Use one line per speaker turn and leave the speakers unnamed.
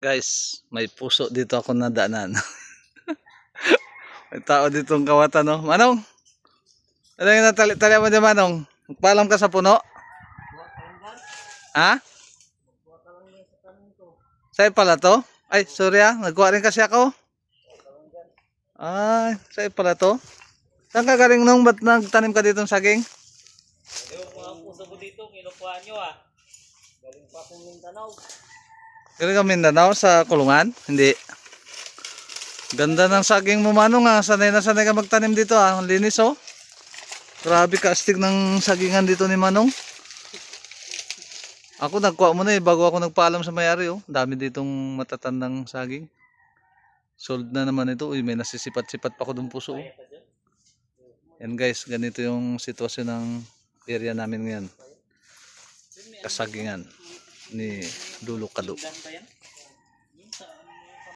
Guys, may puso dito ako nadaanan. May tao ditong kawatan, no? Manong, ano yung natali-tali mo dyan, Manong? Magpaalam ka sa puno? Ha? Sa'yo pala to? Ay, sorry nagkuha rin kasi ako. Ay, sa'yo pala to? Saan ka galing nung? Ba't nagtanim ka ditong saging?
Yung mga puso ko dito, kinukuha nyo Galing pa sa Mindanao.
Galing ka Mindanao sa kulungan? Hindi. Ganda ng saging mo, Manong Sanay na sanay ka magtanim dito Ang linis Grabe ka astig ng sagingan dito ni Manong. Ako nagkuha mo na bago ako nagpaalam sa may-ari Dami ditong matatandang saging. Sold na naman ito. Uy, may nasisipat-sipat pa ko dun puso Yan guys, ganito yung sitwasyon ng area namin ngayon. Kasagingan ni Dulo Kado.